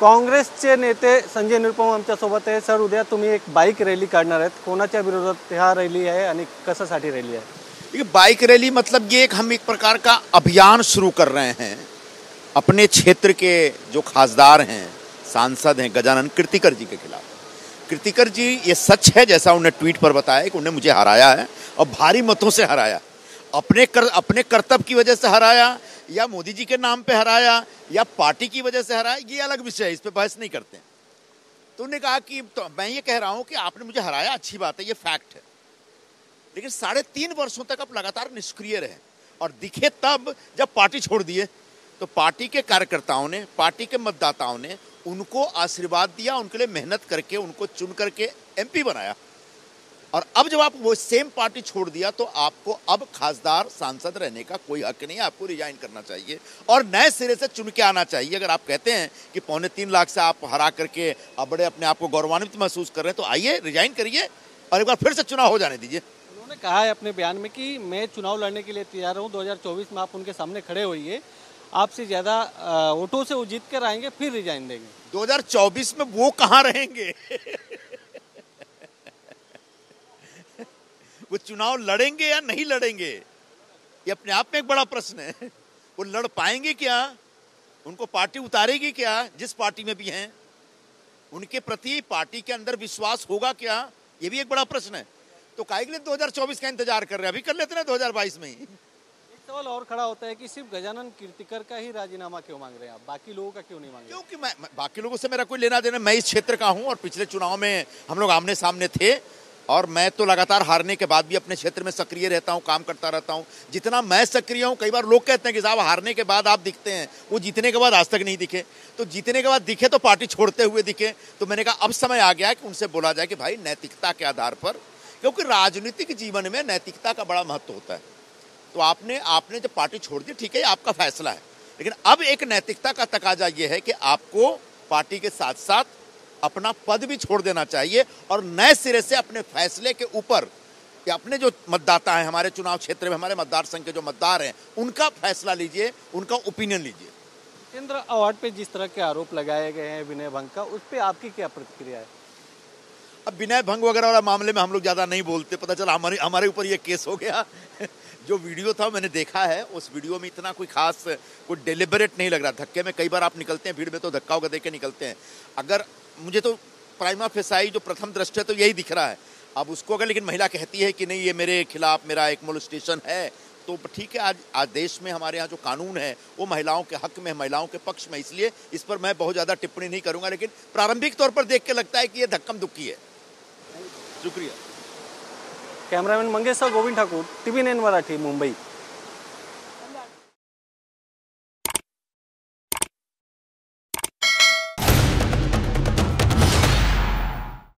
काँग्रेसचे नेते संजय निरुपम आमच्यासोबत आहे. सर, उद्या तुम्ही एक बाईक रॅली काढणार आहेत. कोणाच्या विरोधात हा रॅली आहे आणि कशासाठी रॅली आहे? ये बाइक रैली मतलब ये हम एक प्रकार का अभियान शुरू कर रहे हैं। अपने क्षेत्र के जो खासदार हैं, सांसद हैं गजानन कीर्तिकर जी के खिलाफ। कीर्तिकर जी, ये सच है जैसा उन्हें ट्वीट पर बताया कि उन्हें मुझे हराया है और भारी मतों से हराया। अपने कर्तव्य की वजह से हराया या मोदी जी के नाम पे हराया या पार्टी की वजह से हराया, ये अलग विषय है, इस पे बहस नहीं करते हैं। तो उन्होंने कहा कि तो मैं ये कह रहा हूं कि आपने मुझे हराया, अच्छी बात है, ये फैक्ट है, लेकिन 3.5 वर्षों तक आप लगातार निष्क्रिय रहे और दिखे तब जब पार्टी छोड़ दिए। तो पार्टी के कार्यकर्ताओं ने, पार्टी के मतदाताओं ने उनको आशीर्वाद दिया, उनके लिए मेहनत करके उनको चुन करके एमपी बनाया। और अब जब आप वो सेम पार्टी छोड़ दिया तो आपको अब खासदार सांसद रहने का कोई हक नहीं है, आपको रिजाइन करना चाहिए और नए सिरे से चुन के आना चाहिए। अगर आप कहते हैं कि 3.25 लाख से आप हरा करके अब बड़े अपने आप को गौरवान्वित महसूस कर रहे हैं, तो आइए, रिजाइन करिए और एक बार फिर से चुनाव हो जाने दीजिए। उन्होंने कहा है अपने बयान में कि मैं चुनाव लड़ने के लिए तैयार हूँ, 2024 में आप उनके सामने खड़े होइए, आपसे ज़्यादा वोटों से वो जीत कर आएंगे, फिर रिजाइन देंगे। 2024 में वो कहाँ रहेंगे? वो चुनाव लड़ेंगे या नहीं लड़ेंगे, ये अपने आप में एक बड़ा प्रश्न है। वो लड़ पाएंगे क्या? उनको पार्टी उतारेगी क्या? जिस पार्टी में भी हैं, उनके प्रति पार्टी के अंदर विश्वास होगा क्या? ये भी एक बड़ा प्रश्न है। तो काहे के लिए 2024 का इंतजार कर रहे हैं? अभी कर लेते ना 2022 में ही। एक सवाल और खड़ा होता है कि सिर्फ गजानन कीर्तिकर का ही राजीनामा क्यों मांग रहे हैं आप, बाकी लोगों का क्यों नहीं मांग रहे? क्योंकि मैं बाकी लोगों से मेरा कोई लेना देना, मैं इस क्षेत्र का हूं और पिछले चुनाव में हम लोग आमने सामने थे और मैं तो लगातार हारने के बाद भी अपने क्षेत्र में सक्रिय रहता हूं, काम करता रहता हूं। जितना मैं सक्रिय हूं, कई बार लोग कहते हैं कि साहब हारने के बाद आप दिखते हैं, वो जीतने के बाद आज तक नहीं दिखे। तो जीतने के बाद दिखे तो पार्टी छोड़ते हुए दिखे। तो मैंने कहा अब समय आ गया है कि उनसे बोला जाए कि भाई नैतिकता के आधार पर, क्योंकि राजनीतिक जीवन में नैतिकता का बड़ा महत्व होता है। तो आपने जब पार्टी छोड़ दी, ठीक है, आपका फैसला है, लेकिन अब एक नैतिकता का तकाजा यह है कि आपको पार्टी के साथ साथ अपना पद भी छोड़ देना चाहिए और नए सिरे से अपने फैसले के ऊपर कि अपने जो मतदाता हैं, हमारे चुनाव क्षेत्र में हमारे मतदार संघ के जो मतदार हैं, उनका फैसला लीजिए, उनका ओपिनियन लीजिए। केंद्र अवार्ड पे जिस तरह के आरोप लगाए गए हैं विनय भंग का, उस पर आपकी क्या प्रतिक्रिया है? अब विनय भंग वगैरह वाला मामले में हम लोग ज्यादा नहीं बोलते, पता चला हमारे ऊपर ये केस हो गया। जो वीडियो था मैंने देखा है, उस वीडियो में इतना कोई खास, कोई डेलिबरेट नहीं लग रहा। धक्के में कई बार आप निकलते हैं भीड़ में तो धक्का होकर देख के निकलते हैं। अगर मुझे तो प्राइमा फेसाई जो प्रथम दृष्टया तो यही दिख रहा है। अब उसको अगर लेकिन महिला कहती है कि नहीं ये मेरे खिलाफ मेरा एक मोलेस्टेशन है, तो ठीक है। आज देश में हमारे यहाँ जो कानून है वो महिलाओं के हक में, महिलाओं के पक्ष में, इसलिए इस पर मैं बहुत ज़्यादा टिप्पणी नहीं करूँगा, लेकिन प्रारंभिक तौर पर देख के लगता है कि ये धक्कम दुक्की है। शुक्रिया। कैमरामैन मंगेश और गोविंद ठाकुर, TV9 मराठी, मुंबई।